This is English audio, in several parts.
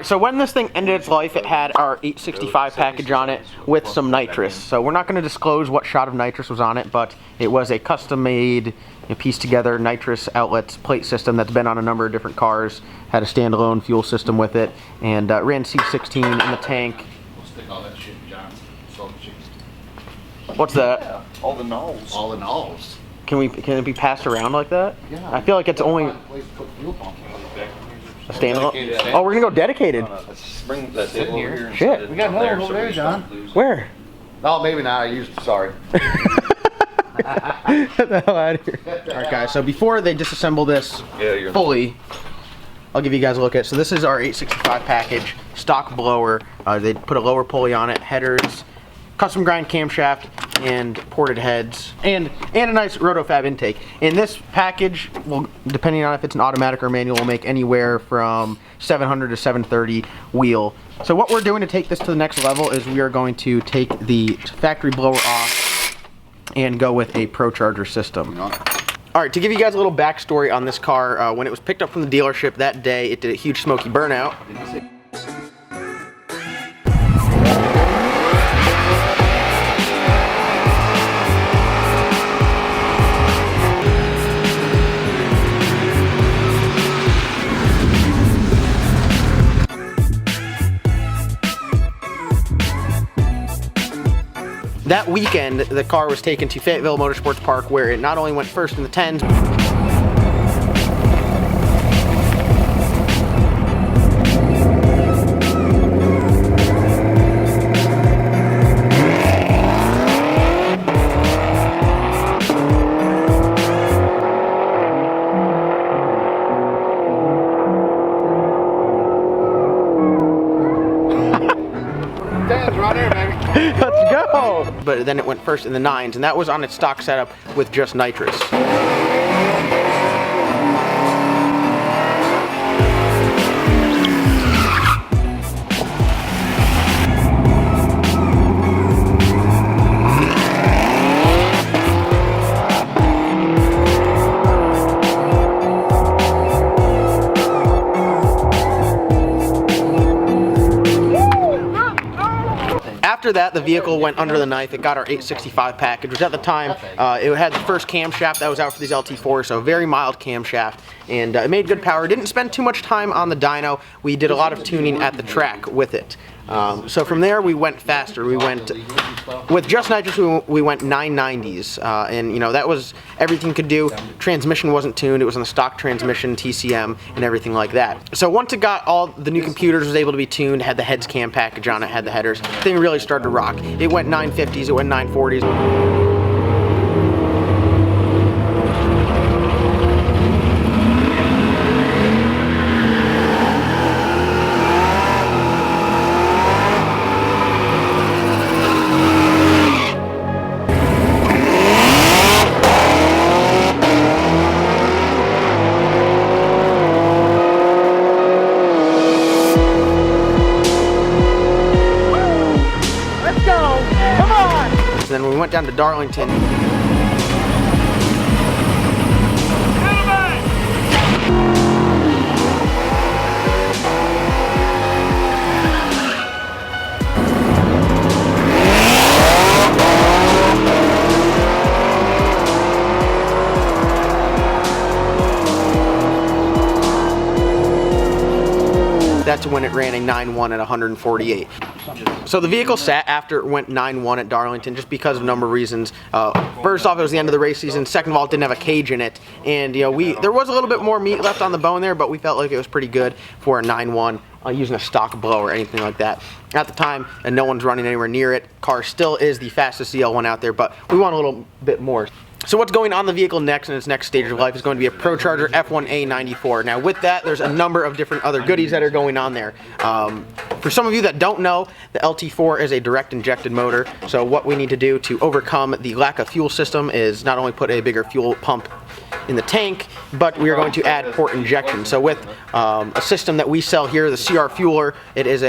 Alright, so when this thing ended its life, it had our 865 package on it with some nitrous. So we're not going to disclose what shot of nitrous was on it, but it was a custom-made, pieced together nitrous outlets plate system that's been on a number of different cars, had a standalone fuel system with it, and ran C16 in the tank. We'll stick all that shit in John. What's that? Yeah, all the nulls. All the nulls. Can it be passed around like that? Yeah. I feel like it's only a standalone. Oh, we're gonna go dedicated. Bring that table over here. Shit. We got another one over there, John. Where? No, maybe not. I used. Sorry. Get the hell out of here. Alright guys, so before they disassemble this fully, I'll give you guys a look at it. So this is our 865 package, stock blower. They put a lower pulley on it, headers, custom grind camshaft, and ported heads, and a nice rotofab intake. And this package will, depending on if it's an automatic or manual, will make anywhere from 700 to 730 wheel. So what we're doing to take this to the next level is we are going to take the factory blower off and go with a ProCharger system. Alright, to give you guys a little backstory on this car, when it was picked up from the dealership that day, it did a huge smoky burnout. That weekend, the car was taken to Fayetteville Motorsports Park, where it not only went first in the 10s, Right there, baby. let's go! But then it went first in the 9s, and that was on its stock setup with just nitrous. After that, the vehicle went under the knife. It got our 865 package, which at the time, it had the first camshaft that was out for these LT4s, so a very mild camshaft, and it made good power. Didn't spend too much time on the dyno. We did a lot of tuning at the track with it. So from there, we went faster. We went, with just nitrous, we went 990s, and that was everything you could do. Transmission wasn't tuned. It was on the stock transmission, TCM, and everything like that. So once it got all the new computers, was able to be tuned, had the heads cam package on it, had the headers, the thing really started to rock. It went 950s, it went 940s. Then when we went down to Darlington, that's when it ran a 9.1 at 148. So the vehicle sat after it went 9.1 at Darlington just because of a number of reasons. First off, it was the end of the race season. Second of all, it didn't have a cage in it. And there was a little bit more meat left on the bone there, but we felt like it was pretty good for a 9.1 using a stock blower or anything like that. At the time, and no one's running anywhere near it. Car still is the fastest Zl1 out there, but we want a little bit more. So what's going on the vehicle next in its next stage of life is going to be a ProCharger F1A94. Now with that, there's a number of different other goodies that are going on there. For some of you that don't know, the LT4 is a direct injected motor. So what we need to do to overcome the lack of fuel system is not only put a bigger fuel pump in the tank, but we are going to add port injection. So with a system that we sell here, the CR Fueler, it is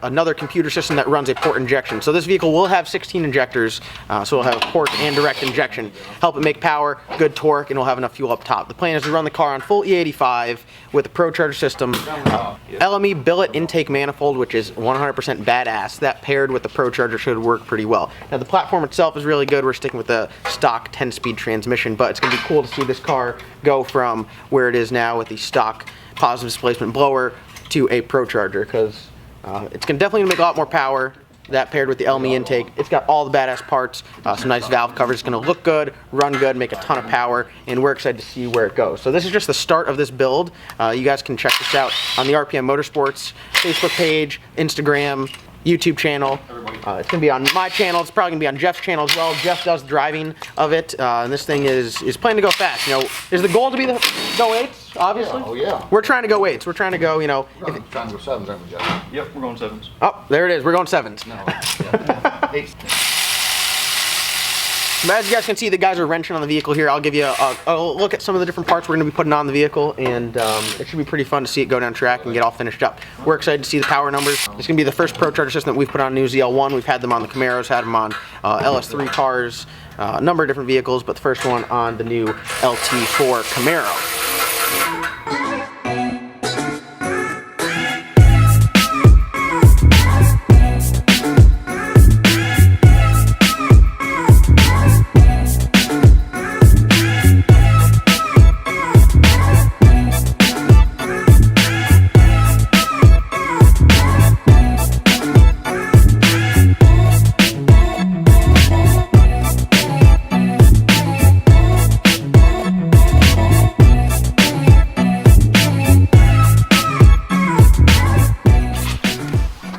another computer system that runs a port injection. So this vehicle will have 16 injectors, so we'll have port and direct injection. Help it make power, good torque, and we'll have enough fuel up top. The plan is to run the car on full E85 with a ProCharger system, LME billet intake manifold, which is 100% badass. That paired with the ProCharger should work pretty well. Now the platform itself is really good. We're sticking with the stock 10-speed transmission, but it's going to be cool to see this car go from where it is now with the stock positive displacement blower to a ProCharger, because it's definitely going to make a lot more power. That paired with the LME intake, it's got all the badass parts, some nice valve coverage. It's going to look good, run good, make a ton of power, and we're excited to see where it goes. So this is just the start of this build. You guys can check this out on the RPM Motorsports Facebook page, Instagram, YouTube channel. It's going to be on my channel. It's probably going to be on Jeff's channel as well. Jeff does the driving of it, and this thing is planning to go fast. You know, is the goal to be go 8s, obviously? Yeah, oh yeah. We're trying to go 8s. We're trying to go, you know. We're trying to go 7s, aren't we, Jeff? Yep, we're going 7s. Oh, there it is. We're going 7s. No, yeah. 8s. As you guys can see, the guys are wrenching on the vehicle here. I'll give you a look at some of the different parts we're going to be putting on the vehicle, and it should be pretty fun to see it go down track and get all finished up. We're excited to see the power numbers. It's going to be the first ProCharger system that we've put on new Zl1. We've had them on the Camaros, had them on LS3 cars, a number of different vehicles, but the first one on the new LT4 Camaro.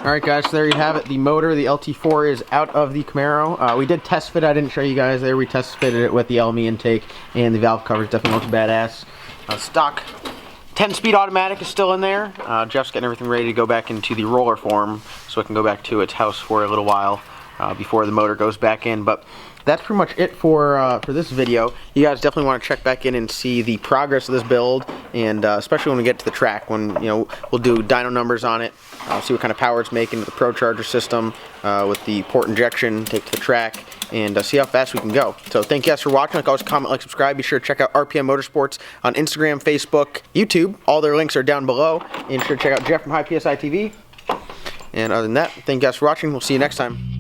Alright guys, so there you have it. The motor, the LT4, is out of the Camaro. We did test fit. I didn't show you guys there. We test fitted it with the LME intake, and the valve coverage definitely looks badass. Stock 10-speed automatic is still in there. Jeff's getting everything ready to go back into the roller form so it can go back to its house for a little while before the motor goes back in. But that's pretty much it for this video. You guys definitely want to check back in and see the progress of this build, and especially when we get to the track, when we'll do dyno numbers on it, see what kind of power it's making with the ProCharger system, with the port injection, take to the track, and see how fast we can go. So thank you guys for watching. Like always, comment, like, subscribe. Be sure to check out RPM Motorsports on Instagram, Facebook, YouTube. All their links are down below. And be sure to check out Jeff from High PSI TV. And other than that, thank you guys for watching. We'll see you next time.